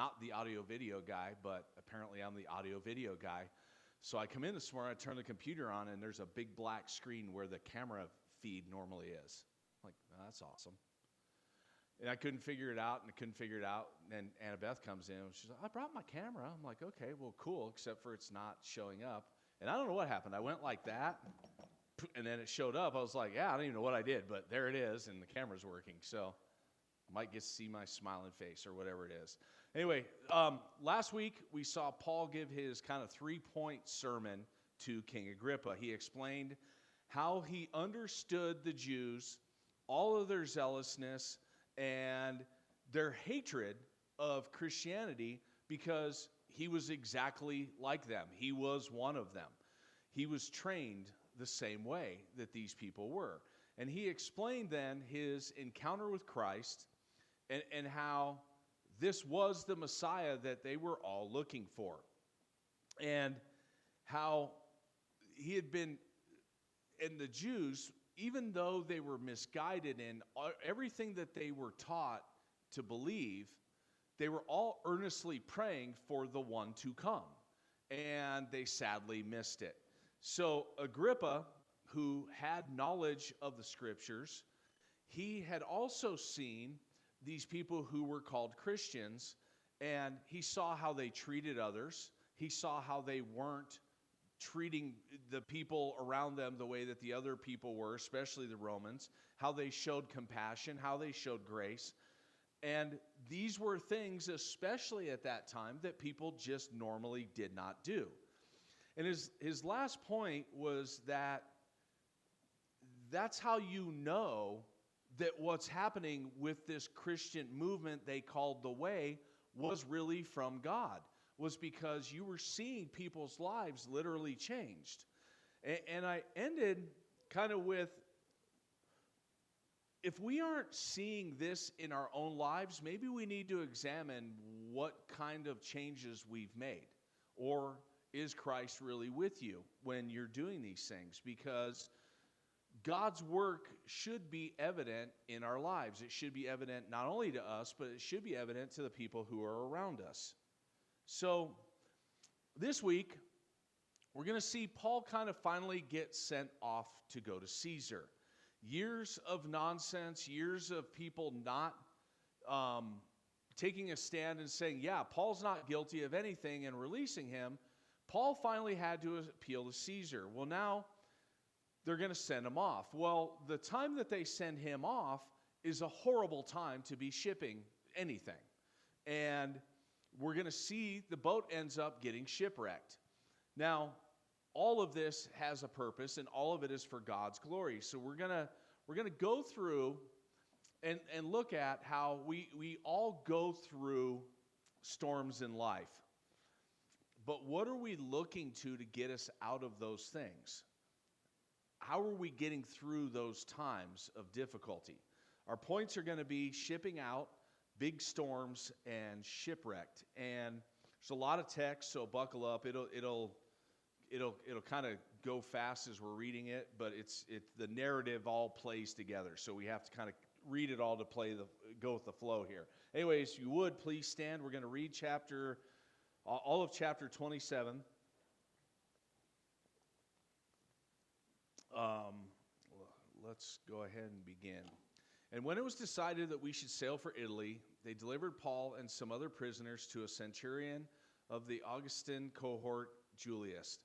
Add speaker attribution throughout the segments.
Speaker 1: not the audio-video guy, but apparently I'm the audio-video guy. So I come in this morning, I turn the computer on, and there's a big black screen where the camera feed normally is. I'm like, oh, that's awesome. And I couldn't figure it out, and Annabeth comes in, and she's like, I brought my camera. I'm like, okay, well, cool, except for it's not showing up. And I don't know what happened. I went like that, and then it showed up. I was like, yeah, I don't even know what I did, but there it is, and the camera's working. So I might get to see my smiling face or whatever it is. Anyway, last week we saw Paul give his kind of 3-point sermon to King Agrippa. He explained how he understood the Jews, all of their zealousness, and their hatred of Christianity because he was exactly like them. He was one of them. He was trained the same way that these people were. And he explained then his encounter with Christ and how this was the Messiah that they were all looking for. And how he had been, and the Jews, even though they were misguided in everything that they were taught to believe, they were all earnestly praying for the one to come. And they sadly missed it. So Agrippa, who had knowledge of the scriptures, he had also seen these people who were called Christians, and he saw how they treated others. He saw how they weren't treating the people around them the way that the other people were, especially the Romans, how they showed compassion, how they showed grace. And these were things, especially at that time, that people just normally did not do. And his last point was that that's how you know that what's happening with this Christian movement they called the Way was really from God, was because you were seeing people's lives literally changed. And I ended kind of with, if we aren't seeing this in our own lives, maybe we need to examine what kind of changes we've made. Or is Christ really with you when you're doing these things? Because God's work should be evident in our lives. It should be evident not only to us, but it should be evident to the people who are around us. So this week, we're going to see Paul kind of finally get sent off to go to Caesar. Years of nonsense, years of people not taking a stand and saying, yeah, Paul's not guilty of anything, and releasing him. Paul finally had to appeal to Caesar. Well, now they're going to send him off. Well, the time that they send him off is a horrible time to be shipping anything. And we're going to see the boat ends up getting shipwrecked. Now, all of this has a purpose, and all of it is for God's glory. So we're gonna go through and look at how we all go through storms in life. But what are we looking to get us out of those things? How are we getting through those times of difficulty? Our points are going to be shipping out, big storms, and shipwrecked. And there's a lot of text, so buckle up. It'll kind of go fast as we're reading it, but it's the narrative all plays together. So we have to kind of read it all to go with the flow here. Anyways, if you would, please stand. We're going to read all of chapter 27. Let's go ahead and begin. And when it was decided that we should sail for Italy, they delivered Paul and some other prisoners to a centurion of the Augustan cohort, Julius,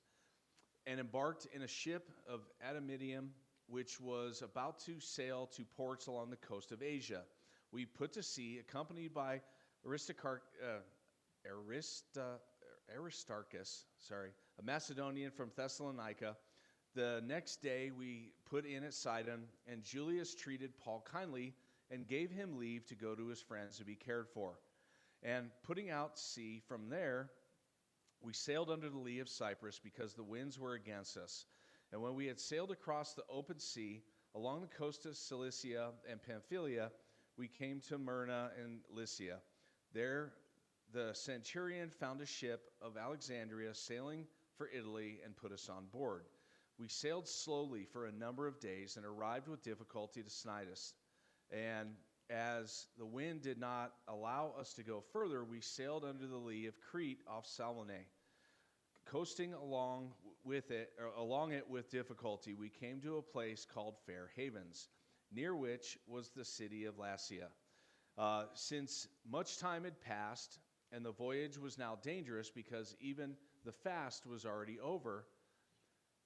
Speaker 1: and embarked in a ship of Adamyttium, which was about to sail to ports along the coast of Asia. We put to sea, accompanied by Aristarchus, a Macedonian from Thessalonica. The next day we put in at Sidon, and Julius treated Paul kindly and gave him leave to go to his friends to be cared for. And putting out to sea from there, we sailed under the lee of Cyprus because the winds were against us. And when we had sailed across the open sea, along the coast of Cilicia and Pamphylia, we came to Myrna and Lycia. There the centurion found a ship of Alexandria sailing for Italy and put us on board. We sailed slowly for a number of days and arrived with difficulty to Cnidus. And As the wind did not allow us to go further, we sailed under the lee of Crete off Salmone. Coasting along it with difficulty, we came to a place called Fair Havens, near which was the city of Lasea. Since much time had passed, and the voyage was now dangerous because even the fast was already over,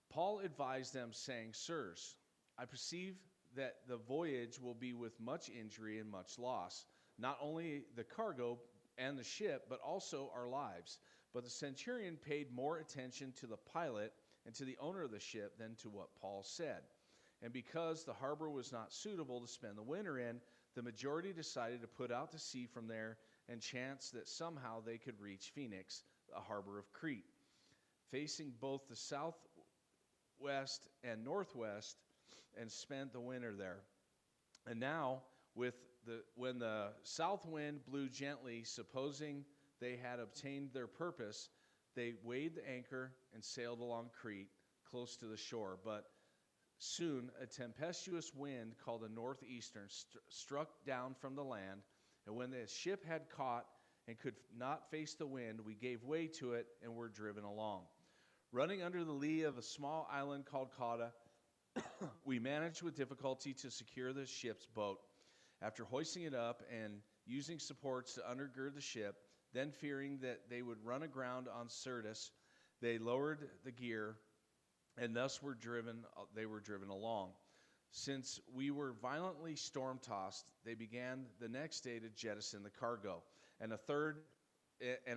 Speaker 1: Paul advised them, saying, Sirs, I perceive that the voyage will be with much injury and much loss, not only the cargo and the ship, but also our lives. But the centurion paid more attention to the pilot and to the owner of the ship than to what Paul said. And because the harbor was not suitable to spend the winter in, the majority decided to put out to sea from there and chance that somehow they could reach Phoenix, a harbor of Crete. Facing both the southwest and northwest, and spent the winter there. And now, when the south wind blew gently, supposing they had obtained their purpose, they weighed the anchor and sailed along Crete, close to the shore. But soon a tempestuous wind called a northeastern struck down from the land, and when the ship had caught and could not face the wind, we gave way to it and were driven along. Running under the lee of a small island called Cauda, we managed with difficulty to secure the ship's boat. After hoisting it up and using supports to undergird the ship, then fearing that they would run aground on Syrtis, they lowered the gear, and thus they were driven along. Since we were violently storm-tossed, they began the next day to jettison the cargo. And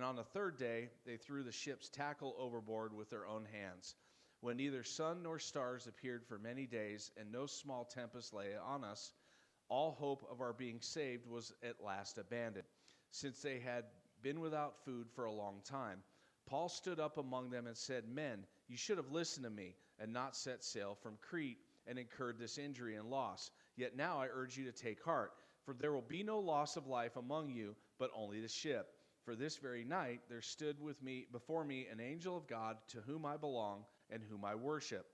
Speaker 1: on the third day, they threw the ship's tackle overboard with their own hands. When neither sun nor stars appeared for many days, and no small tempest lay on us, all hope of our being saved was at last abandoned, since they had been without food for a long time. Paul stood up among them and said, Men, you should have listened to me, and not set sail from Crete, and incurred this injury and loss. Yet now I urge you to take heart, for there will be no loss of life among you, but only the ship. For this very night there stood before me an angel of God, to whom I belong and whom I worship.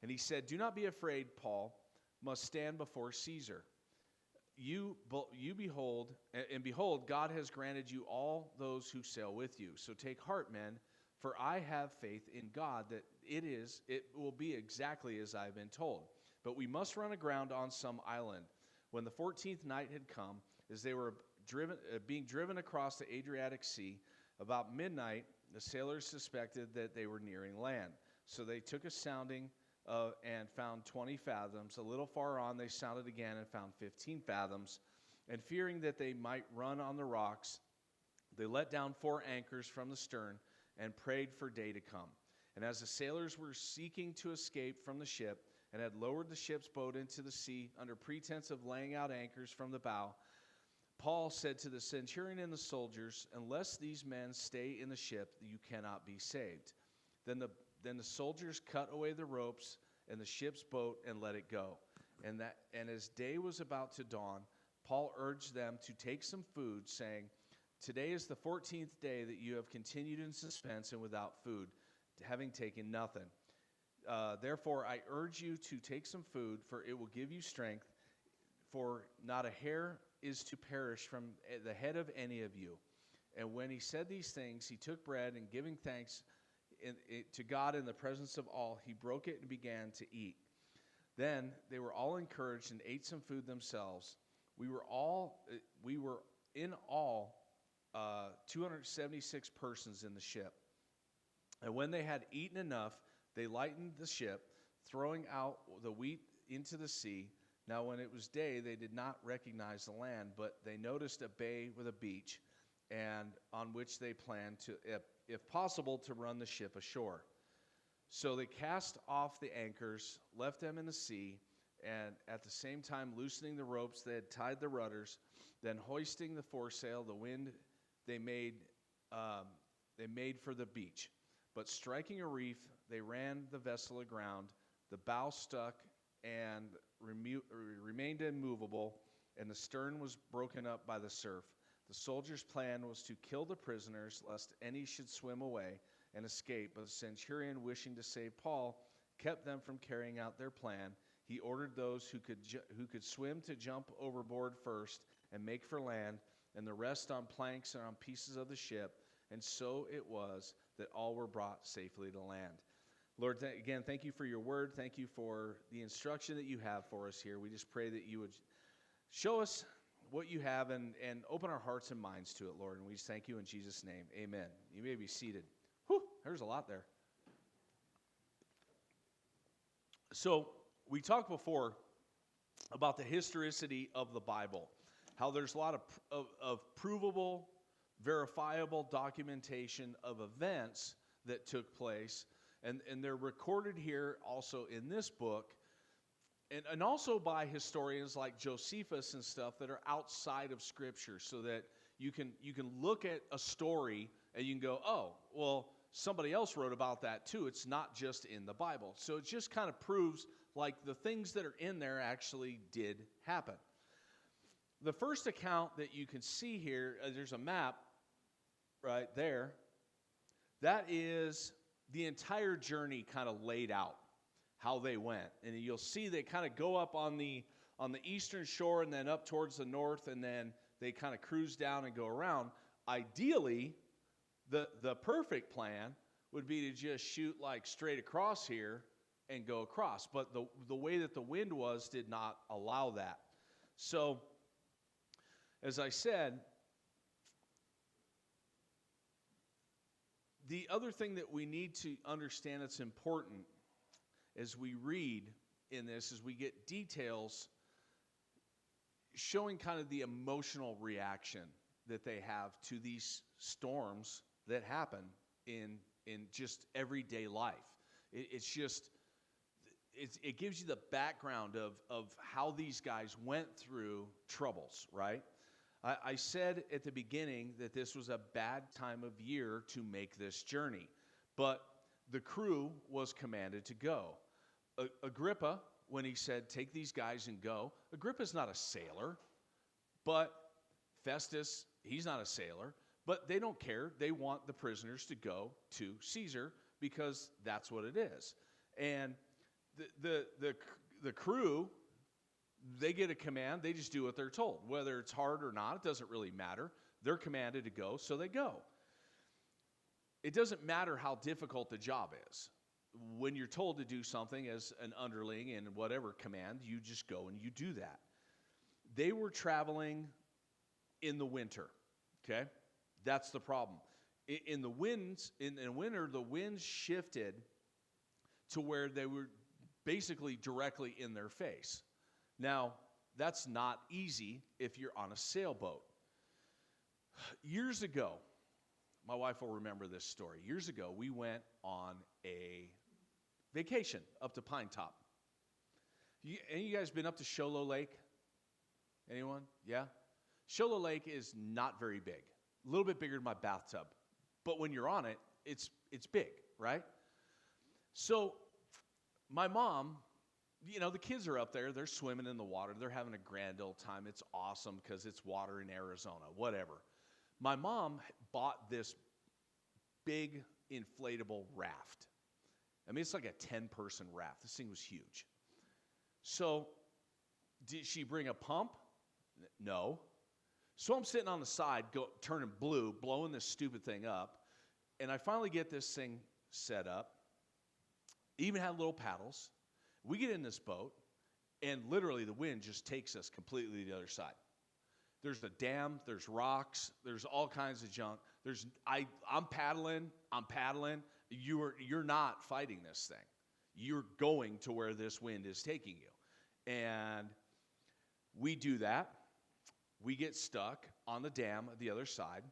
Speaker 1: And he said, Do not be afraid, Paul, must stand before Caesar. Behold, God has granted you all those who sail with you. So take heart, men, for I have faith in God that it will be exactly as I have been told. But we must run aground on some island. When the 14th night had come, as they were being driven across the Adriatic Sea, about midnight, the sailors suspected that they were nearing land. So they took a sounding and found 20 fathoms. A little far on, they sounded again and found 15 fathoms. And fearing that they might run on the rocks, they let down 4 anchors from the stern and prayed for day to come. And as the sailors were seeking to escape from the ship and had lowered the ship's boat into the sea under pretense of laying out anchors from the bow, Paul said to the centurion and the soldiers, Unless these men stay in the ship, you cannot be saved. Then the soldiers cut away the ropes and the ship's boat and let it go. And as day was about to dawn, Paul urged them to take some food, saying, Today is the 14th day that you have continued in suspense and without food, having taken nothing. Therefore, I urge you to take some food, for it will give you strength, for not a hair is to perish from the head of any of you. And when he said these things, he took bread, and giving thanks to God in the presence of all, he broke it and began to eat. Then they were all encouraged and ate some food themselves. We were in all 276 persons in the ship. And when they had eaten enough, they lightened the ship, throwing out the wheat into the sea. Now when it was day, they did not recognize the land, but they noticed a bay with a beach, and on which they planned to, if possible, to run the ship ashore. So they cast off the anchors, left them in the sea, and at the same time loosening the ropes they had tied the rudders, then hoisting the foresail, the wind they made for the beach. But striking a reef, they ran the vessel aground. The bow stuck and remained immovable, and the stern was broken up by the surf. The soldiers' plan was to kill the prisoners, lest any should swim away and escape. But the centurion, wishing to save Paul, kept them from carrying out their plan. He ordered those who could swim to jump overboard first, and make for land, and the rest on planks and on pieces of the ship. And so it was that all were brought safely to land. Lord, again, thank you for your word. Thank you for the instruction that you have for us here. We just pray that you would show us what you have and open our hearts and minds to it, Lord. And we just thank you in Jesus' name. Amen. You may be seated. Whew, there's a lot there. So we talked before about the historicity of the Bible, how there's a lot of provable, verifiable documentation of events that took place. And they're recorded here also in this book, and also by historians like Josephus and stuff that are outside of Scripture, so that you can look at a story and you can go, oh, well, somebody else wrote about that too. It's not just in the Bible. So it just kind of proves like the things that are in there actually did happen. The first account that you can see here, there's a map right there. That is the entire journey kind of laid out, how they went. And you'll see they kind of go up on the eastern shore and then up towards the north, and then they kind of cruise down and go around. Ideally, the perfect plan would be to just shoot like straight across here and go across. But the way that the wind was did not allow that. So, as I said, the other thing that we need to understand that's important as we read in this is we get details showing kind of the emotional reaction that they have to these storms that happen in just everyday life. It gives you the background of how these guys went through troubles, right? I said at the beginning that this was a bad time of year to make this journey, but the crew was commanded to go. Agrippa, when he said, take these guys and go, Agrippa's not a sailor, but Festus, he's not a sailor, but they don't care. They want the prisoners to go to Caesar because that's what it is. And the crew, they get a command, they just do what they're told. Whether it's hard or not, it doesn't really matter. They're commanded to go, so they go. It doesn't matter how difficult the job is. When you're told to do something as an underling in whatever command, you just go and you do that. They were traveling in the winter, okay? That's the problem. In the winter, the winds shifted to where they were basically directly in their face. Now, that's not easy if you're on a sailboat. Years ago, my wife will remember this story. Years ago, we went on a vacation up to Pine Top. Any of you guys been up to Show Low Lake? Anyone? Yeah? Show Low Lake is not very big. A little bit bigger than my bathtub. But when you're on it, it's big, right? So my mom, the kids are up there. They're swimming in the water. They're having a grand old time. It's awesome because it's water in Arizona, whatever. My mom bought this big inflatable raft. I mean, it's like a 10-person raft. This thing was huge. So did she bring a pump? No. So I'm sitting on the side, turning blue, blowing this stupid thing up. And I finally get this thing set up. Even had little paddles. We get in this boat, and literally the wind just takes us completely to the other side. There's a dam, there's rocks, there's all kinds of junk. I'm paddling. You're not fighting this thing. You're going to where this wind is taking you. And we do that. We get stuck on the dam at the other side.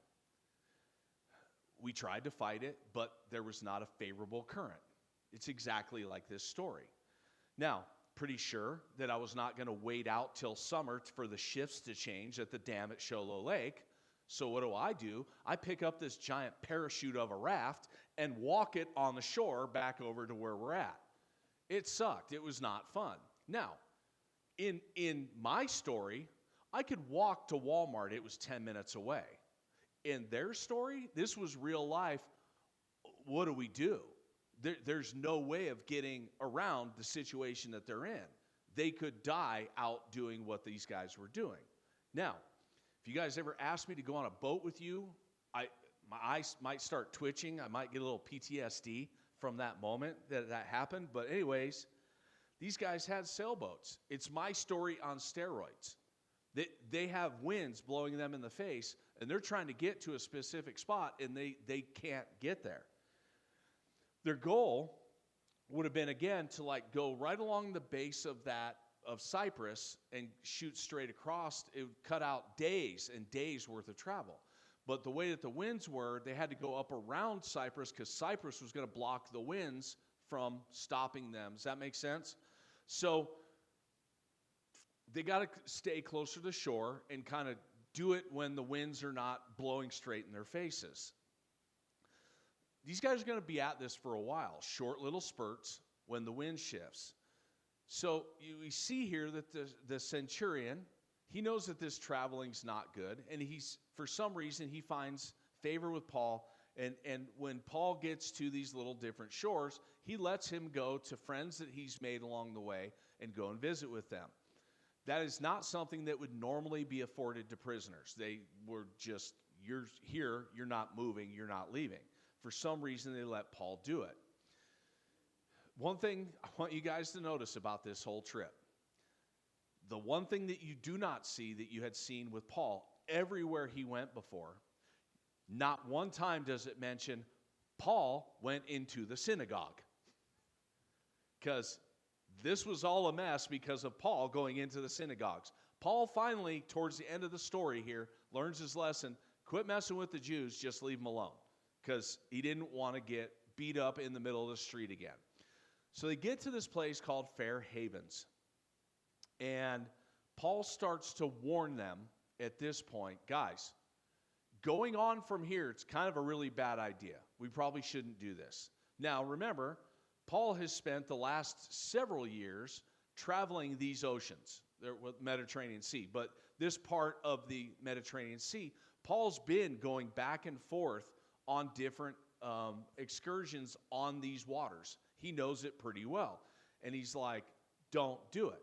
Speaker 1: We tried to fight it, but there was not a favorable current. It's exactly like this story. Now, pretty sure that I was not going to wait out till summer for the shifts to change at the dam at Show Low Lake. So what do? I pick up this giant parachute of a raft and walk it on the shore back over to where we're at. It sucked. It was not fun. Now, in my story, I could walk to Walmart. It was 10 minutes away. In their story, this was real life. What do? There's no way of getting around the situation that they're in. They could die out doing what these guys were doing. Now, If you guys ever ask me to go on a boat with you, my eyes might start twitching. I might get a little PTSD from that moment that happened. But anyways, these guys had sailboats. It's my story on steroids. They have winds blowing them in the face, and they're trying to get to a specific spot, and they can't get there. Their goal would have been, again, to like go right along the base of Cyprus and shoot straight across. It would cut out days and days worth of travel. But the way that the winds were, they had to go up around Cyprus because Cyprus was going to block the winds from stopping them. Does that make sense? So they got to stay closer to shore and kind of do it when the winds are not blowing straight in their faces. These guys are going to be at this for a while, short little spurts when the wind shifts. So we see here that the centurion, he knows that this traveling's not good, and for some reason he finds favor with Paul, and when Paul gets to these little different shores, he lets him go to friends that he's made along the way and go and visit with them. That is not something that would normally be afforded to prisoners. They were just, you're here, you're not moving, you're not leaving. For some reason, they let Paul do it. One thing I want you guys to notice about this whole trip, the one thing that you do not see that you had seen with Paul everywhere he went before, not one time does it mention Paul went into the synagogue. Because this was all a mess because of Paul going into the synagogues. Paul finally, towards the end of the story here, learns his lesson. Quit messing with the Jews, just leave them alone. Because he didn't want to get beat up in the middle of the street again. So they get to this place called Fair Havens. And Paul starts to warn them at this point, guys, going on from here, it's kind of a really bad idea. We probably shouldn't do this. Now, remember, Paul has spent the last several years traveling these oceans, the Mediterranean Sea. But this part of the Mediterranean Sea, Paul's been going back and forth on different excursions on these waters. He knows it pretty well. And he's like, don't do it.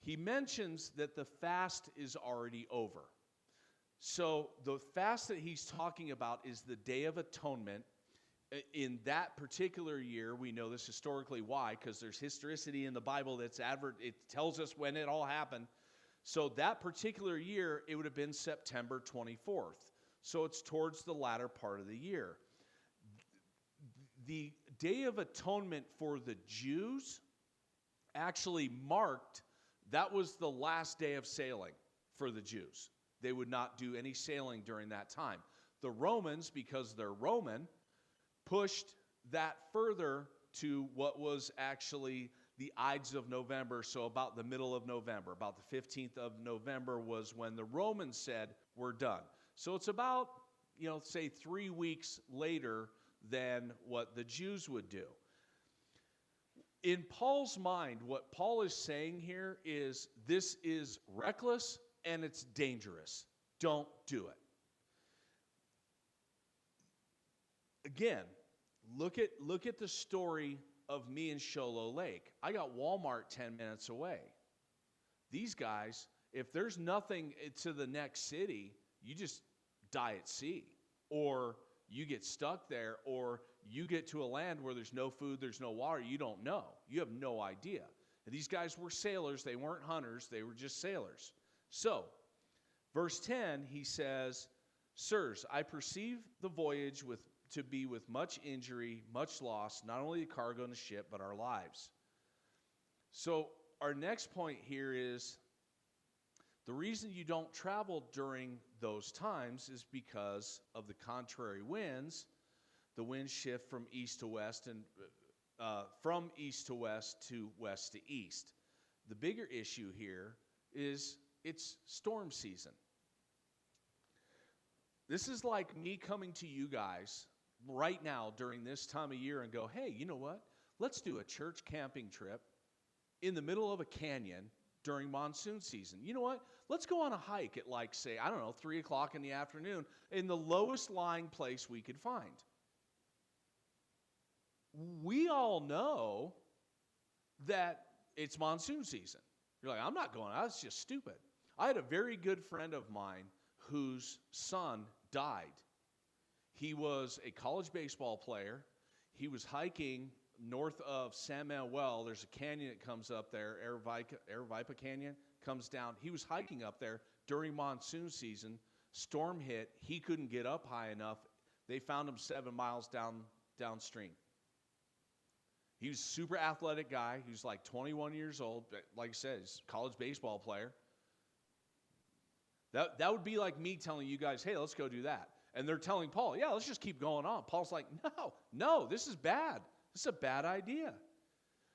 Speaker 1: He mentions that the fast is already over. So the fast that he's talking about is the Day of Atonement. In that particular year, we know this historically. Why? Because there's historicity in the Bible it tells us when it all happened. So that particular year, it would have been September 24th. So it's towards the latter part of the year. The Day of Atonement for the Jews actually marked, that was the last day of sailing for the Jews. They would not do any sailing during that time. The Romans, because they're Roman, pushed that further to what was actually the Ides of November, so about the middle of November. About the 15th of November was when the Romans said, we're done. So it's about, say 3 weeks later than what the Jews would do. In Paul's mind, what Paul is saying here is this is reckless and it's dangerous. Don't do it. Again, look at the story of me and Sholo Lake. I got Walmart 10 minutes away. These guys, if there's nothing to the next city, you just die at sea. Or you get stuck there, or you get to a land where there's no food, there's no water, you don't know. You have no idea. And these guys were sailors, they weren't hunters, they were just sailors. So, verse 10, he says, Sirs, I perceive the voyage to be with much injury, much loss, not only the cargo and the ship, but our lives. So, our next point here is, the reason you don't travel during those times is because of the contrary winds. The winds shift from east to west and from east to west to west to east. The bigger issue here is it's storm season. This is like me coming to you guys right now during this time of year and go, hey, you know what? Let's do a church camping trip in the middle of a canyon during monsoon season. You know what? Let's go on a hike at 3 o'clock in the afternoon in the lowest lying place we could find. We all know that it's monsoon season. You're like, I'm not going out. That's just stupid. I had a very good friend of mine whose son died. He was a college baseball player. He was hiking north of San Manuel. There's a canyon that comes up there, Aravaipa Canyon, comes down. He was hiking up there during monsoon season. Storm hit. He couldn't get up high enough. They found him 7 miles downstream. He was a super athletic guy. He was like 21 years old. Like I said, he's a college baseball player. That would be like me telling you guys, hey, let's go do that. And they're telling Paul, yeah, let's just keep going on. Paul's like, no, this is bad. This is a bad idea.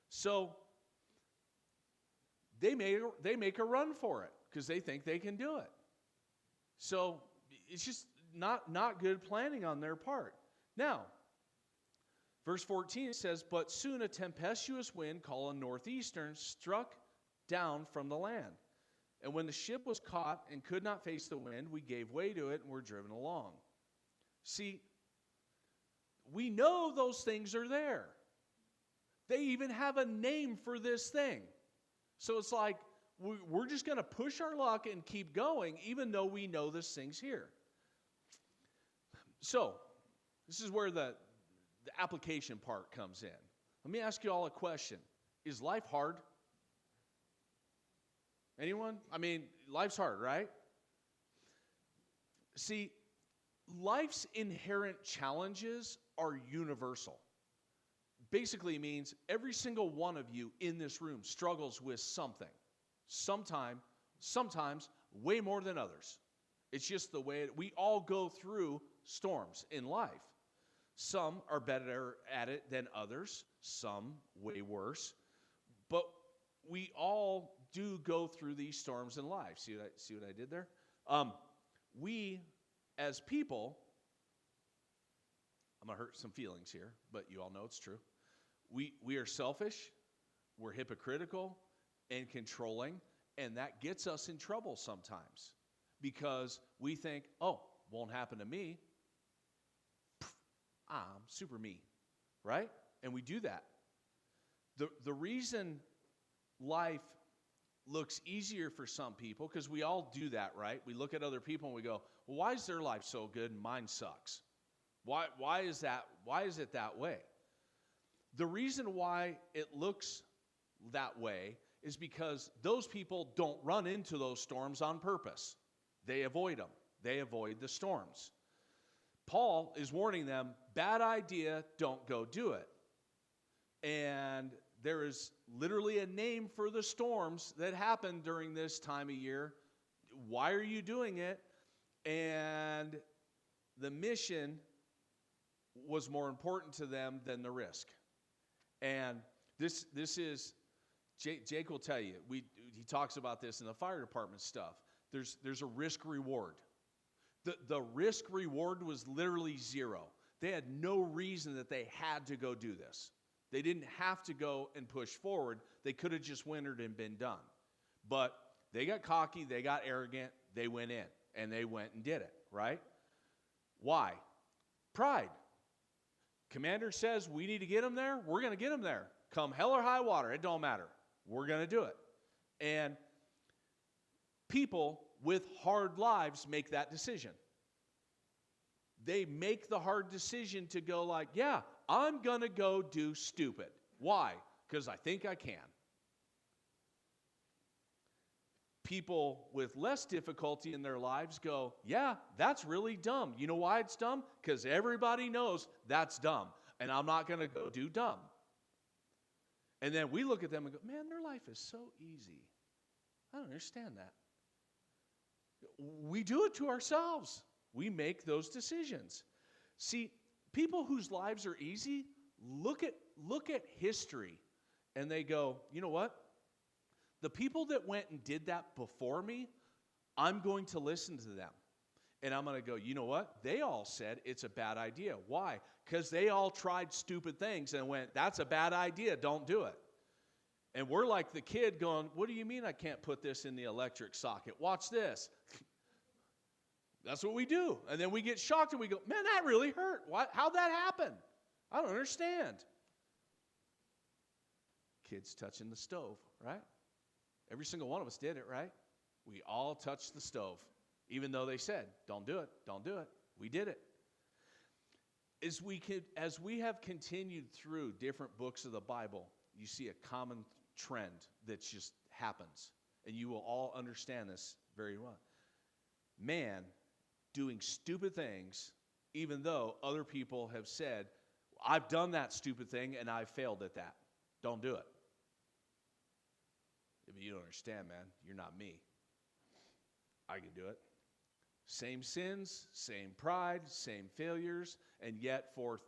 Speaker 1: So they make a run for it because they think they can do it. So it's just not good planning on their part. Now, verse 14 says, but soon a tempestuous wind called a northeastern struck down from the land. And when the ship was caught and could not face the wind, we gave way to it and were driven along. See, we know those things are there. They even have a name for this thing. So it's like, we're just going to push our luck and keep going, even though we know this thing's here. So, this is where the application part comes in. Let me ask you all a question. Is life hard? Anyone? I mean, life's hard, right? See, life's inherent challenges are universal. Basically means every single one of you in this room struggles with something. Sometimes way more than others. It's just the way we all go through storms in life. Some are better at it than others, some way worse. But we all do go through these storms in life. See what I did there? We, as people, I'm going to hurt some feelings here, but you all know it's true. We are selfish, we're hypocritical and controlling, and that gets us in trouble sometimes because we think, oh, won't happen to me. I'm super me, right? And we do that. The reason life looks easier for some people, because we all do that, right? We look at other people and we go, well, why is their life so good and mine sucks? Why is that? Why is it that way? The reason why it looks that way is because those people don't run into those storms on purpose. They avoid them. They avoid the storms. Paul is warning them, bad idea, don't go do it. And there is literally a name for the storms that happen during this time of year. Why are you doing it? And the mission was more important to them than the risk. And this is, Jake will tell you, he talks about this in the fire department stuff. There's a risk reward. The risk reward was literally zero. They had no reason that they had to go do this. They didn't have to go and push forward. They could have just wintered and been done. But they got cocky, they got arrogant, they went in, and they went and did it, right? Why? Pride. Commander says we need to get them there, we're going to get them there. Come hell or high water, it don't matter. We're going to do it. And people with hard lives make that decision. They make the hard decision to go like, yeah, I'm going to go do stupid. Why? Because I think I can. People with less difficulty in their lives go, yeah, that's really dumb. You know why it's dumb? Because everybody knows that's dumb, and I'm not going to go do dumb. And then we look at them and go, man, their life is so easy. I don't understand that. We do it to ourselves. We make those decisions. See, people whose lives are easy look at history, and they go, you know what? The people that went and did that before me, I'm going to listen to them. And I'm going to go, you know what? They all said it's a bad idea. Why? Because they all tried stupid things and went, that's a bad idea, don't do it. And we're like the kid going, what do you mean I can't put this in the electric socket? Watch this. That's what we do. And then we get shocked and we go, man, that really hurt. How'd that happen? I don't understand. Kids touching the stove, right? Every single one of us did it, right? We all touched the stove. Even though they said, don't do it, don't do it. We did it. As we have continued through different books of the Bible, you see a common trend that just happens. And you will all understand this very well. Man doing stupid things, even though other people have said, I've done that stupid thing and I've failed at that. Don't do it. If you don't understand, man, you're not me. I can do it. Same sins, same pride, same failures, and yet for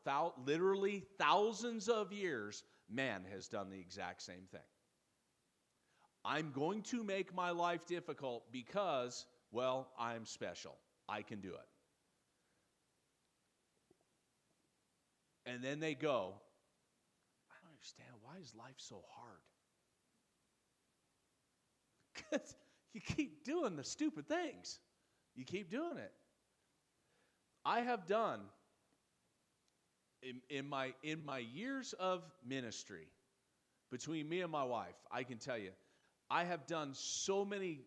Speaker 1: literally thousands of years, man has done the exact same thing. I'm going to make my life difficult because, well, I'm special. I can do it. And then they go, I don't understand. Why is life so hard? Because you keep doing the stupid things. You keep doing it. I have done, in my years of ministry, between me and my wife, I can tell you, I have done so many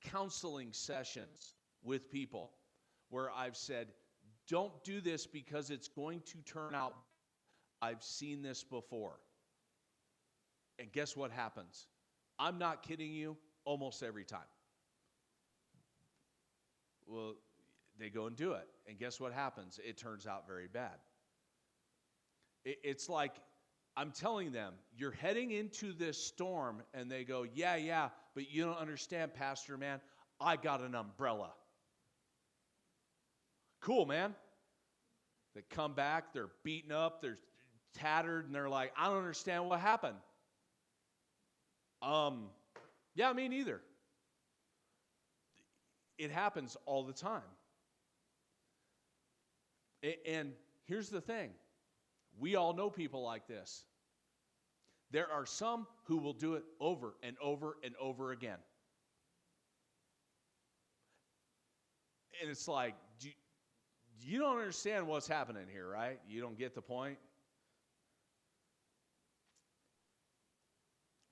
Speaker 1: counseling sessions with people where I've said, don't do this because it's going to turn out. I've seen this before. And guess what happens? I'm not kidding you, almost every time. Well, they go and do it. And guess what happens? It turns out very bad. It's like I'm telling them, you're heading into this storm, and they go, yeah, but you don't understand, Pastor, man. I got an umbrella. Cool, man. They come back, they're beaten up, they're tattered, and they're like, I don't understand what happened. Yeah, me neither. It happens all the time. And here's the thing. We all know people like this. There are some who will do it over and over and over again. And it's like, you don't understand what's happening here, right? You don't get the point?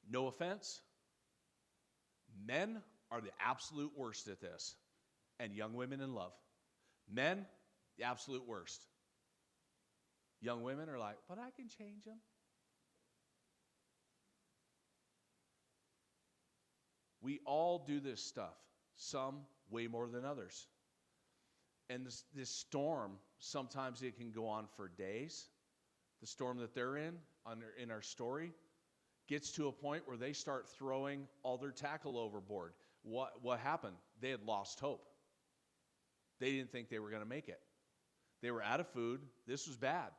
Speaker 1: No offense. Men are the absolute worst at this. And young women in love. Men, the absolute worst. Young women are like, but I can change them. We all do this stuff. Some way more than others. And this storm, sometimes it can go on for days. The storm that they're in our story gets to a point where they start throwing all their tackle overboard. What happened? They had lost hope. They didn't think they were going to make it. They were out of food. This was bad.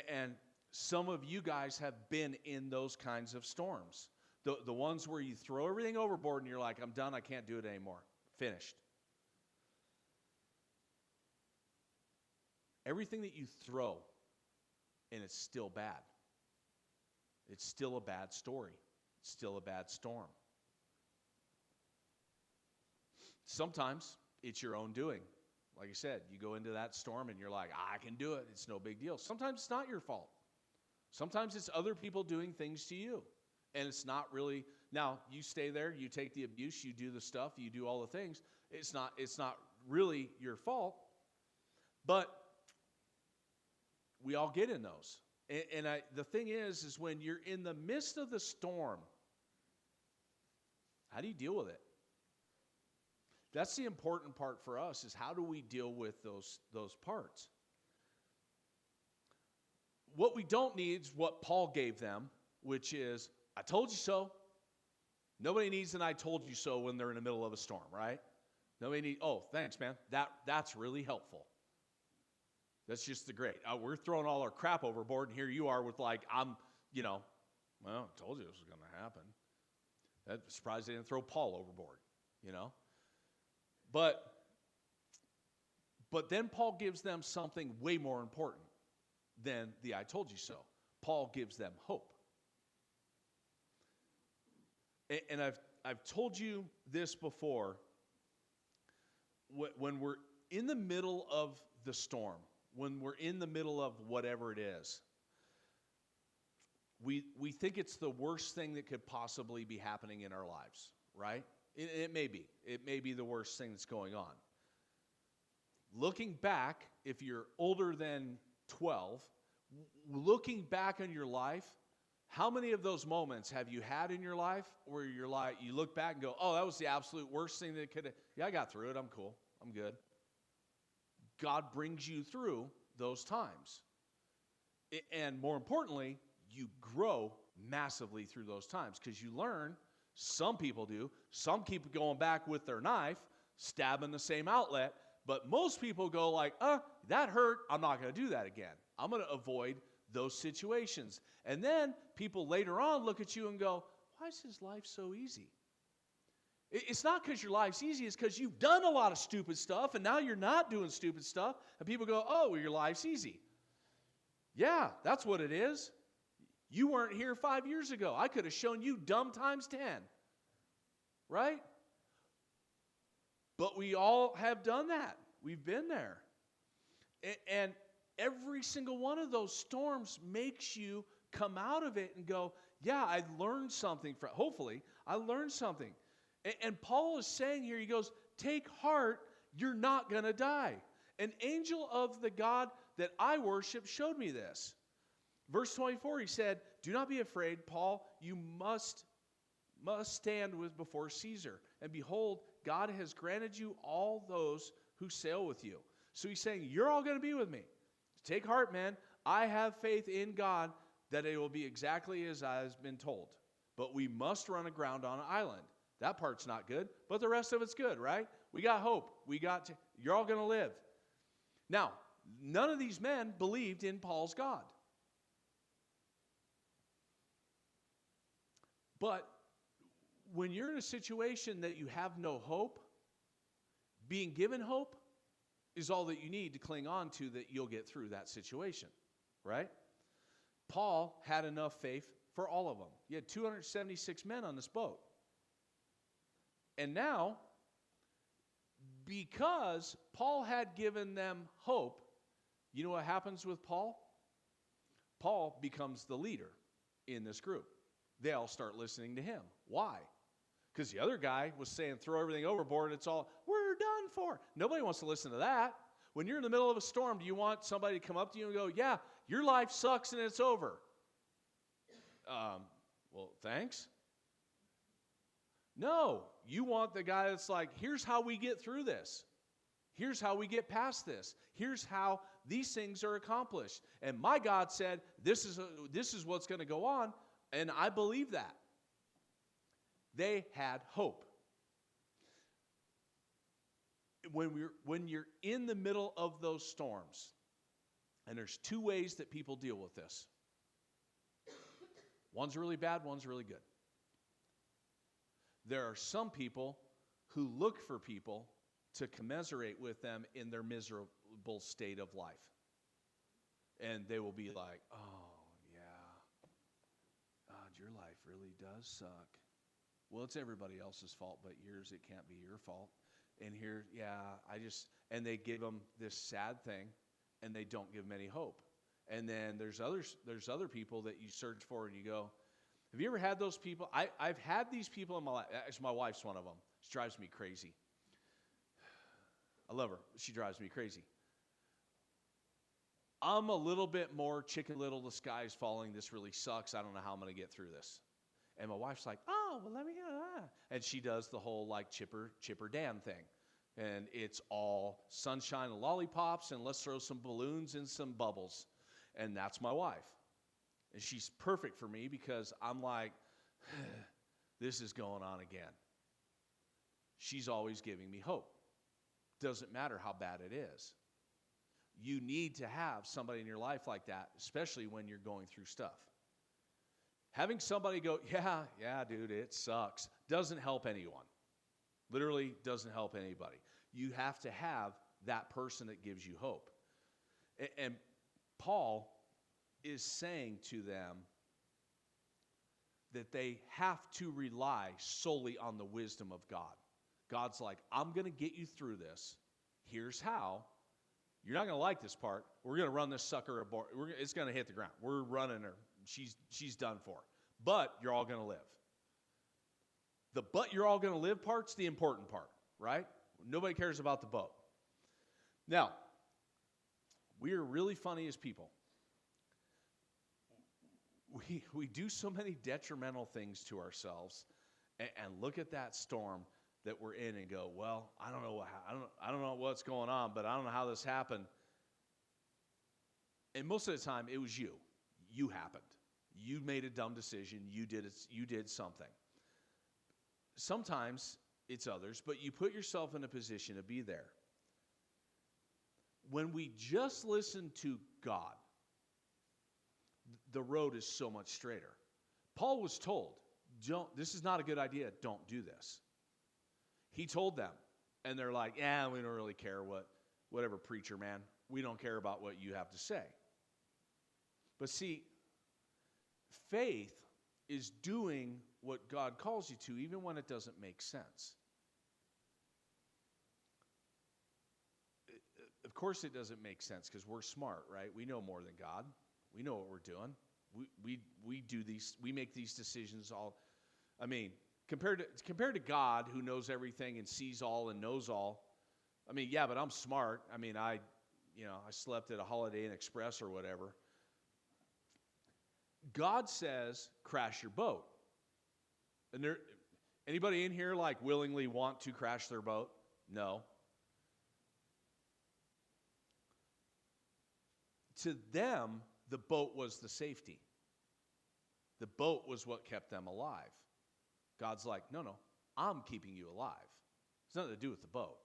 Speaker 1: And some of you guys have been in those kinds of storms. The ones where you throw everything overboard and you're like, I'm done, I can't do it anymore. Finished. Everything that you throw, and it's still bad. It's still a bad story. It's still a bad storm. Sometimes it's your own doing. Like I said, you go into that storm and you're like, I can do it. It's no big deal. Sometimes it's not your fault. Sometimes it's other people doing things to you. And it's not really, now you stay there, you take the abuse, you do the stuff, you do all the things. It's not really your fault. But we all get in those. And the thing is when you're in the midst of the storm, how do you deal with it? That's the important part for us, is how do we deal with those parts? What we don't need is what Paul gave them, which is, I told you so. Nobody needs an I told you so when they're in the middle of a storm, right? Nobody needs, oh, thanks, man. That's really helpful. That's just the great. We're throwing all our crap overboard, and here you are with like, well, I told you this was going to happen. I'm surprised they didn't throw Paul overboard, But then Paul gives them something way more important than the I told you so. Paul gives them hope. And I've told you this before. When we're in the middle of the storm, when we're in the middle of whatever it is, we think it's the worst thing that could possibly be happening in our lives, right? It may be. It may be the worst thing that's going on. Looking back, if you're older than 12, looking back on your life, how many of those moments have you had in your life where you're like, you look back and go, oh, that was the absolute worst thing that could have, yeah, I got through it. I'm cool. I'm good. God brings you through those times. And more importantly, you grow massively through those times because you learn. Some people do. Some keep going back with their knife, stabbing the same outlet. But most people go like, that hurt. I'm not going to do that again. I'm going to avoid those situations. And then people later on look at you and go, why is his life so easy? It's not because your life's easy. It's because you've done a lot of stupid stuff, and now you're not doing stupid stuff. And people go, oh, well, your life's easy. Yeah, that's what it is. You weren't here 5 years ago. I could have shown you dumb times 10. Right? But we all have done that. We've been there. And every single one of those storms makes you come out of it and go, yeah, I learned something. Hopefully, I learned something. And Paul is saying here, he goes, take heart, you're not going to die. An angel of the God that I worship showed me this. Verse 24, he said, do not be afraid, Paul, you must stand before Caesar. And behold, God has granted you all those who sail with you. So he's saying, you're all going to be with me. Take heart, man. I have faith in God that it will be exactly as I have been told. But we must run aground on an island. That part's not good, but the rest of it's good, right? We got hope. You're all going to live. Now, none of these men believed in Paul's God. But when you're in a situation that you have no hope, being given hope is all that you need to cling on to that you'll get through that situation, right? Paul had enough faith for all of them. He had 276 men on this boat. And now, because Paul had given them hope, you know what happens with Paul? Paul becomes the leader in this group. They all start listening to him. Why? Because the other guy was saying, throw everything overboard, it's all, we're done for. Nobody wants to listen to that. When you're in the middle of a storm, do you want somebody to come up to you and go, yeah, your life sucks and it's over? Well, thanks. No, you want the guy that's like, here's how we get through this. Here's how we get past this. Here's how these things are accomplished. And my God said, this is what's going to go on, and I believe that. They had hope. When you're in the middle of those storms, and there's two ways that people deal with this. One's really bad, one's really good. There are some people who look for people to commiserate with them in their miserable state of life. And they will be like, oh, yeah, God, your life really does suck. Well, it's everybody else's fault but yours. It can't be your fault. And here, and they give them this sad thing, and they don't give them any hope. And then there's other people that you search for, and you go, have you ever had those people? I've had these people in my life. Actually, my wife's one of them. She drives me crazy. I love her. She drives me crazy. I'm a little bit more Chicken Little, the sky's falling, this really sucks, I don't know how I'm going to get through this. And my wife's like, oh, well, let me go. And she does the whole like Chipper Dan thing. And it's all sunshine and lollipops, and let's throw some balloons and some bubbles. And that's my wife. And she's perfect for me because I'm like, this is going on again. She's always giving me hope. Doesn't matter how bad it is. You need to have somebody in your life like that, especially when you're going through stuff. Having somebody go, yeah, dude, it sucks, doesn't help anyone. Literally doesn't help anybody. You have to have that person that gives you hope. And Paul is saying to them that they have to rely solely on the wisdom of God. God's like, I'm going to get you through this. Here's how. You're not going to like this part. We're going to run this sucker aboard. It's going to hit the ground. We're running her. She's done for. But you're all going to live. The but you're all going to live part's the important part, right? Nobody cares about the boat. Now, we are really funny as people. We do so many detrimental things to ourselves and look at that storm that we're in and go, well, I don't know what's going on, but I don't know how this happened. And most of the time, it was you. You happened. You made a dumb decision. You did something. Sometimes it's others, but you put yourself in a position to be there. When we just listen to God, the road is so much straighter. Paul was told, this is not a good idea, don't do this. He told them, and they're like, yeah, we don't really care whatever preacher, man. We don't care about what you have to say. But see, faith is doing what God calls you to, even when it doesn't make sense. Of course it doesn't make sense because we're smart, right? We know more than God. We know what we're doing. We make these decisions all. I mean, compared to God, who knows everything and sees all and knows all. I mean, yeah, but I'm smart. I mean, I slept at a Holiday Inn Express or whatever. God says, crash your boat. And anybody in here like willingly want to crash their boat? No. To them, the boat was the safety. The boat was what kept them alive. God's like, no, I'm keeping you alive. It's nothing to do with the boat.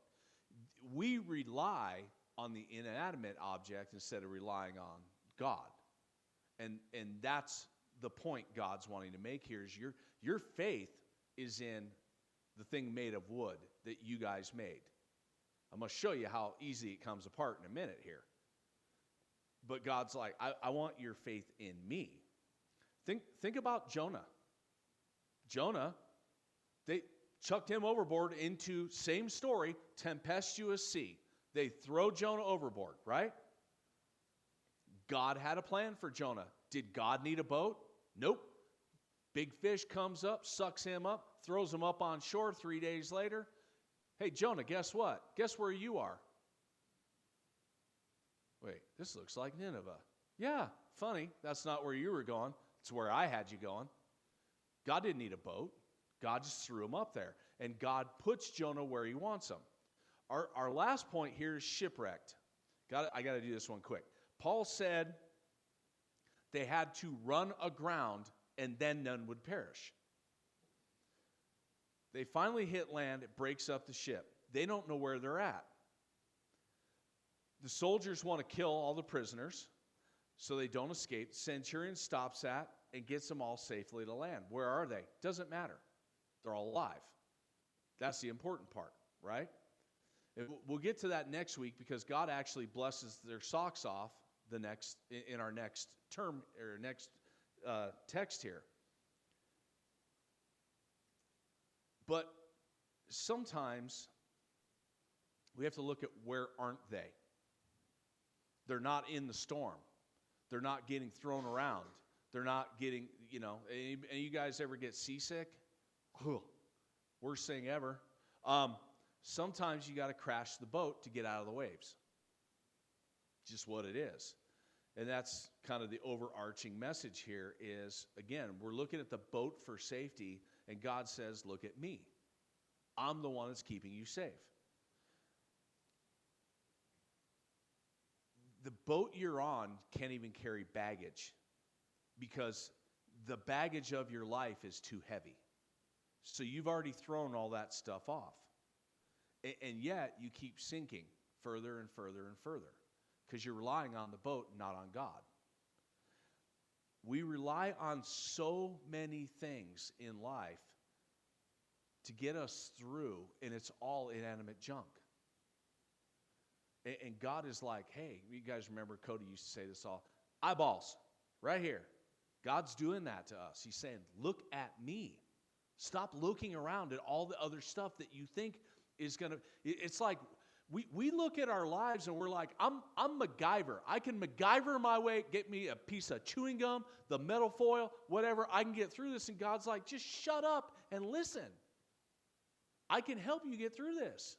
Speaker 1: We rely on the inanimate object instead of relying on God. And that's the point God's wanting to make here is your faith is in the thing made of wood that you guys made. I'm going to show you how easy it comes apart in a minute here. But God's like, I want your faith in me. Think about Jonah. Jonah, they chucked him overboard into, same story, tempestuous sea. They throw Jonah overboard, right? God had a plan for Jonah. Did God need a boat? Nope. Big fish comes up, sucks him up, throws him up on shore 3 days later. Hey, Jonah, guess what? Guess where you are? Wait, this looks like Nineveh. Yeah, funny. That's not where you were going. It's where I had you going. God didn't need a boat. God just threw him up there. And God puts Jonah where he wants him. Our last point here is shipwrecked. I got to do this one quick. Paul said they had to run aground and then none would perish. They finally hit land. It breaks up the ship. They don't know where they're at. The soldiers want to kill all the prisoners so they don't escape. Centurion stops that and gets them all safely to land. Where are they? Doesn't matter. They're all alive. That's the important part, right? We'll get to that next week because God actually blesses their socks off in our next term or next text here. But sometimes we have to look at where aren't they? They're not in the storm. They're not getting thrown around. They're not getting, any you guys ever get seasick? Worst thing ever. Sometimes you got to crash the boat to get out of the waves. Just what it is. And that's kind of the overarching message here is, again, we're looking at the boat for safety, and God says, look at me. I'm the one that's keeping you safe. The boat you're on can't even carry baggage because the baggage of your life is too heavy. So you've already thrown all that stuff off. And yet you keep sinking further and further and further because you're relying on the boat, not on God. We rely on so many things in life to get us through, and it's all inanimate junk. And God is like, hey, you guys remember Cody used to say this all, eyeballs, right here. God's doing that to us. He's saying, look at me. Stop looking around at all the other stuff that you think is going to, it's like we look at our lives and we're like, I'm MacGyver. I can MacGyver my way, get me a piece of chewing gum, the metal foil, whatever. I can get through this. And God's like, just shut up and listen. I can help you get through this.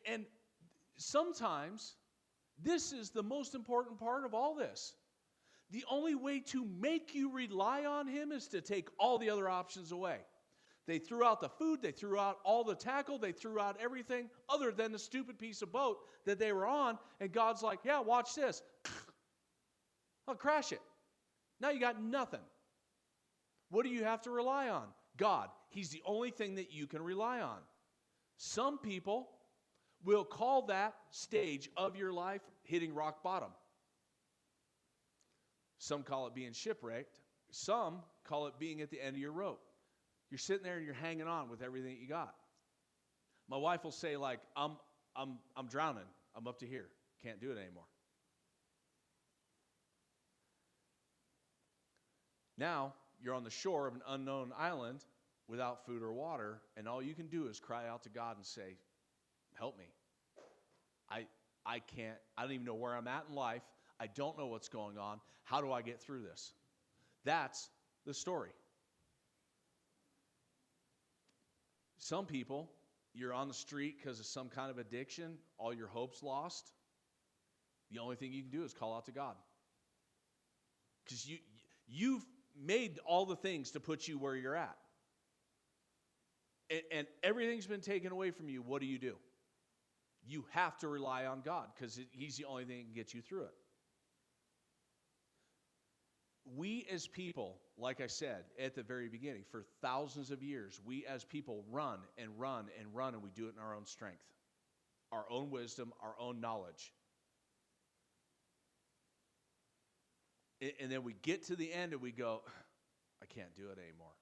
Speaker 1: And sometimes this is the most important part of all this. The only way to make you rely on him is to take all the other options away. They threw out the food, they threw out all the tackle, they threw out everything other than the stupid piece of boat that they were on, and God's like, yeah, watch this. I'll crash it. Now you got nothing. What do you have to rely on? God. He's the only thing that you can rely on. Some people will call that stage of your life hitting rock bottom. Some call it being shipwrecked. Some call it being at the end of your rope. You're sitting there and you're hanging on with everything that you got. My wife will say, like, I'm drowning. I'm up to here. Can't do it anymore. Now, you're on the shore of an unknown island without food or water, and all you can do is cry out to God and say, help me. I can't, I don't even know where I'm at in life. I don't know what's going on. How do I get through this? That's the story. Some people, you're on the street because of some kind of addiction, all your hope's lost. The only thing you can do is call out to God. Because you've made all the things to put you where you're at. And everything's been taken away from you. What do? You have to rely on God because he's the only thing that can get you through it. We as people, like I said at the very beginning, for thousands of years, we as people run and run and run, and we do it in our own strength, our own wisdom, our own knowledge. And then we get to the end and we go, I can't do it anymore.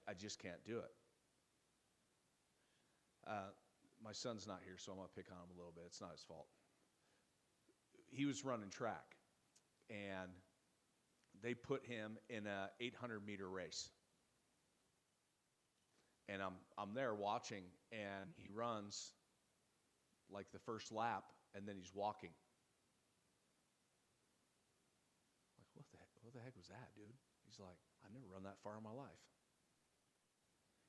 Speaker 1: I just can't do it. My son's not here, so I'm going to pick on him a little bit. It's not his fault. He was running track, and they put him in a 800-meter race. And I'm there watching, and he runs like the first lap, and then he's walking. Like, what the heck was that, dude? He's like, I've never run that far in my life.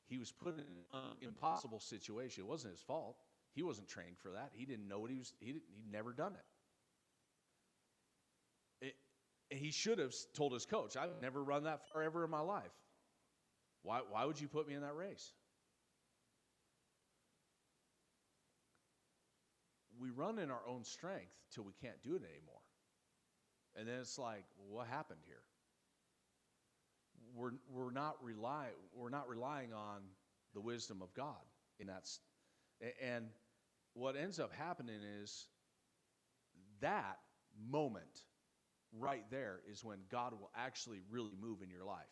Speaker 1: He was put in an impossible situation. It wasn't his fault. He wasn't trained for that. He didn't know what he'd never done it. He should have told his coach, I've never run that far ever in my life. Why would you put me in that race? We run in our own strength till we can't do it anymore. And then it's like, what happened here? We're not relying on the wisdom of God in that. And what ends up happening is that moment right there is when God will actually really move in your life.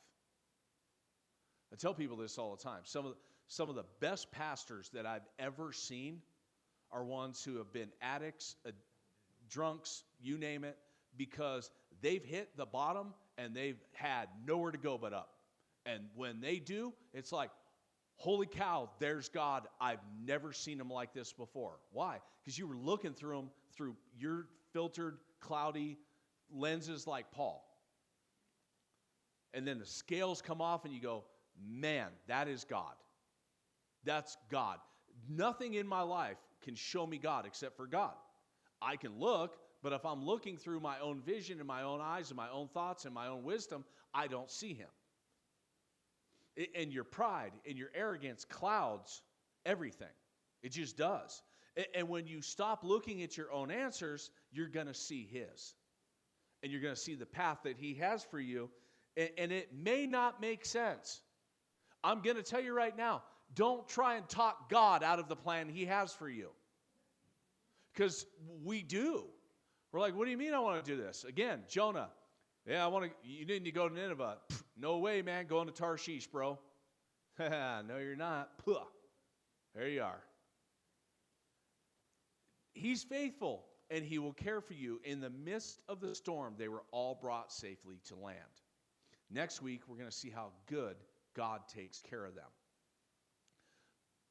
Speaker 1: I tell people this all the time. Some of the best pastors that I've ever seen are ones who have been addicts, drunks, you name it, because they've hit the bottom and they've had nowhere to go but up. And when they do, it's like, holy cow, there's God. I've never seen him like this before. Why? Because you were looking through him through your filtered, cloudy lenses like Paul. And then the scales come off and you go, man, that is God. That's God. Nothing in my life can show me God except for God. I can look, but if I'm looking through my own vision and my own eyes and my own thoughts and my own wisdom, I don't see him. And your pride and your arrogance clouds everything. It just does. And when you stop looking at your own answers, you're going to see his. And you're going to see the path that he has for you. And it may not make sense. I'm going to tell you right now, don't try and talk God out of the plan he has for you. Because we do. We're like, what do you mean I want to do this? Again, Jonah, you need to go to Nineveh. No way, man, going to Tarshish, bro. No, you're not. Puh. There you are. He's faithful, and he will care for you. In the midst of the storm, they were all brought safely to land. Next week, we're going to see how good God takes care of them.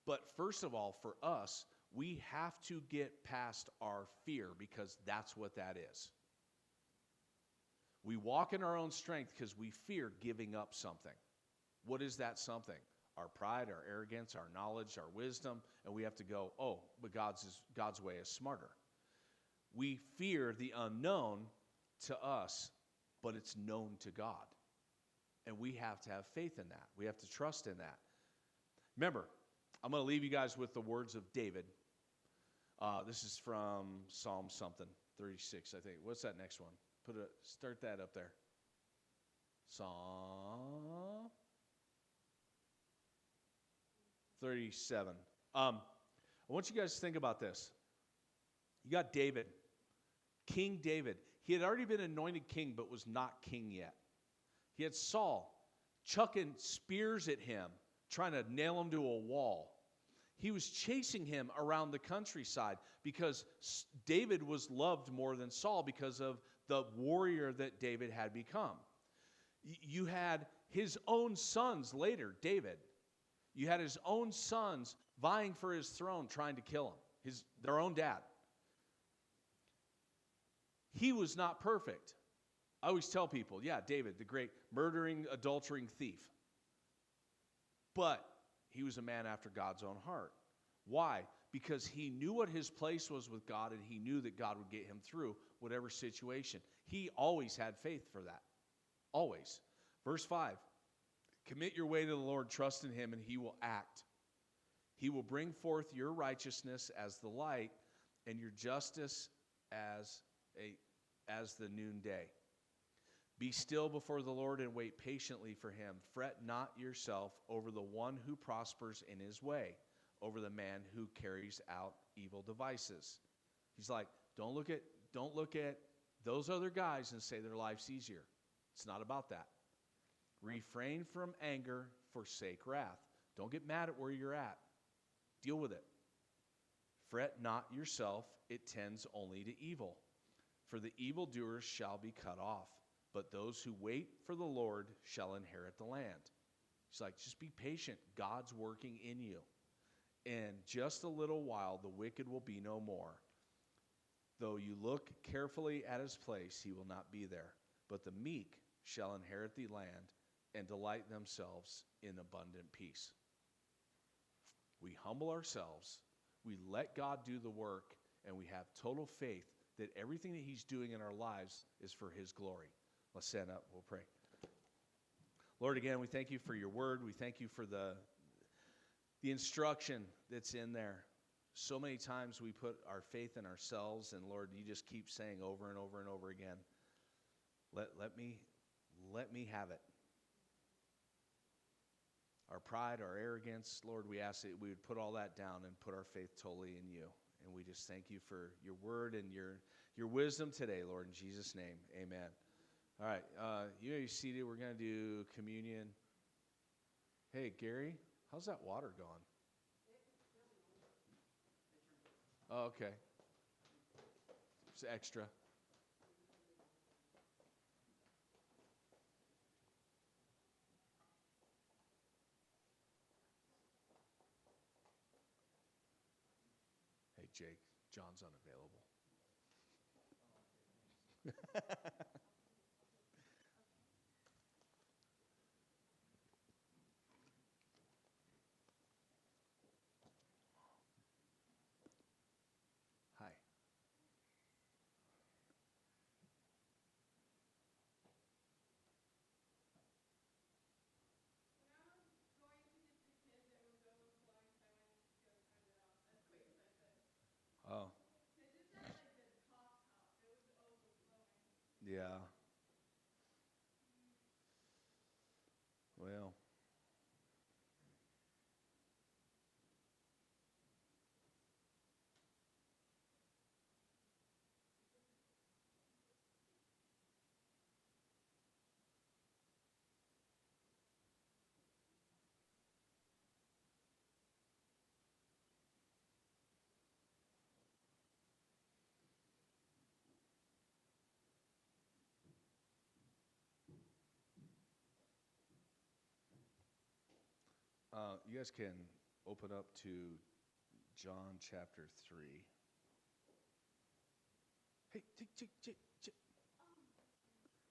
Speaker 1: But first of all, for us, we have to get past our fear because that's what that is. We walk in our own strength because we fear giving up something. What is that something? Our pride, our arrogance, our knowledge, our wisdom, and we have to go, oh, but God's way is smarter. We fear the unknown to us, but it's known to God. And we have to have faith in that. We have to trust in that. Remember, I'm going to leave you guys with the words of David. This is from Psalm something, 36, I think. What's that next one? Start that up there. Psalm 37. I want you guys to think about this. You got David, King David. He had already been anointed king, but was not king yet. He had Saul chucking spears at him, trying to nail him to a wall. He was chasing him around the countryside because David was loved more than Saul because of the warrior that David had become. You had his own sons later, David. You had his own sons vying for his throne, trying to kill him, their own dad. He was not perfect. I always tell people, yeah, David, the great murdering, adultering thief. But he was a man after God's own heart. Why? Because he knew what his place was with God, and he knew that God would get him through whatever situation. He always had faith for that. Always. Verse 5, commit your way to the Lord, trust in him, and he will act. He will bring forth your righteousness as the light, and your justice as the noonday. Be still before the Lord and wait patiently for him. Fret not yourself over the one who prospers in his way, over the man who carries out evil devices. He's like, don't look at those other guys and say their life's easier. It's not about that. Refrain from anger, forsake wrath. Don't get mad at where you're at. Deal with it. Fret not yourself, it tends only to evil. For the evildoers shall be cut off, but those who wait for the Lord shall inherit the land. He's like, just be patient. God's working in you. In just a little while, the wicked will be no more. Though you look carefully at his place, he will not be there. But the meek shall inherit the land and delight themselves in abundant peace. We humble ourselves, we let God do the work, and we have total faith that everything that he's doing in our lives is for his glory. Let's stand up. We'll pray. Lord, again, we thank you for your word. We thank you for the instruction that's in there. So many times we put our faith in ourselves, and Lord, you just keep saying over and over and over again, let me have it. Our pride, our arrogance, Lord, we ask that we would put all that down and put our faith totally in you. And we just thank you for your word and your wisdom today, Lord, in Jesus' name, amen. All right, you're seated. We're going to do communion. Hey, Gary, how's that water going? Oh, okay. It's extra. Hey, Jake, John's unavailable. Hi. Oh. Yeah. Well. You guys can open up to John chapter 3. Hey,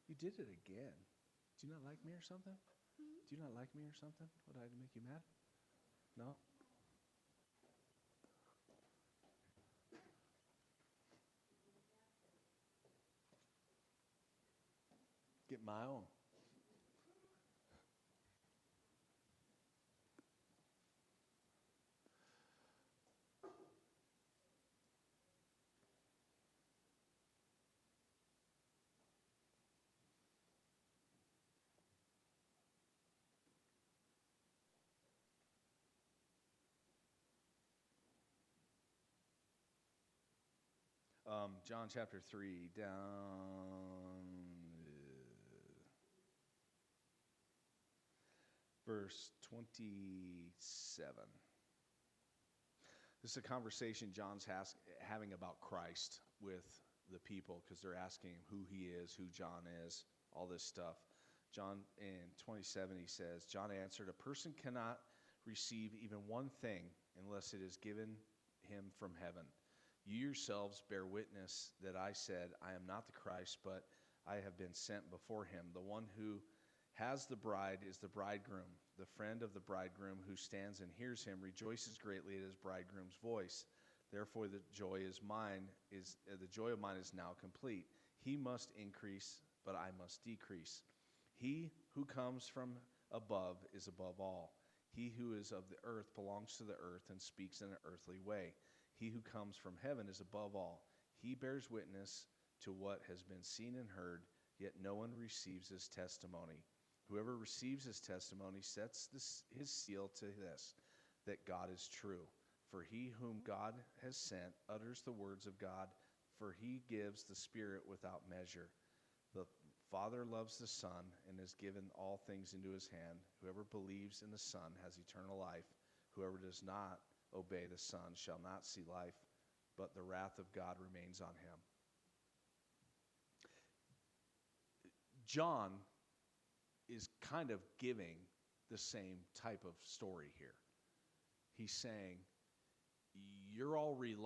Speaker 1: You did it again. Do you not like me or something? Do you not like me or something? What, did I make you mad? No? Get my own. John chapter 3, down verse 27. This is a conversation John's having about Christ with the people because they're asking him who he is, who John is, all this stuff. John in 27, he says, John answered, a person cannot receive even one thing unless it is given him from heaven. You yourselves bear witness that I said, I am not the Christ, but I have been sent before him. The one who has the bride is the bridegroom. The friend of the bridegroom who stands and hears him rejoices greatly at his bridegroom's voice. Therefore the joy of mine is now complete. He must increase, but I must decrease. He who comes from above is above all. He who is of the earth belongs to the earth and speaks in an earthly way. He who comes from heaven is above all. He bears witness to what has been seen and heard, yet no one receives his testimony. Whoever receives his testimony sets his seal to this, that God is true. For he whom God has sent utters the words of God, for he gives the Spirit without measure. The Father loves the Son and has given all things into his hand. Whoever believes in the Son has eternal life. Whoever does not obey the Son shall not see life, but the wrath of God remains on him. John is kind of giving the same type of story here. He's saying, you're all relying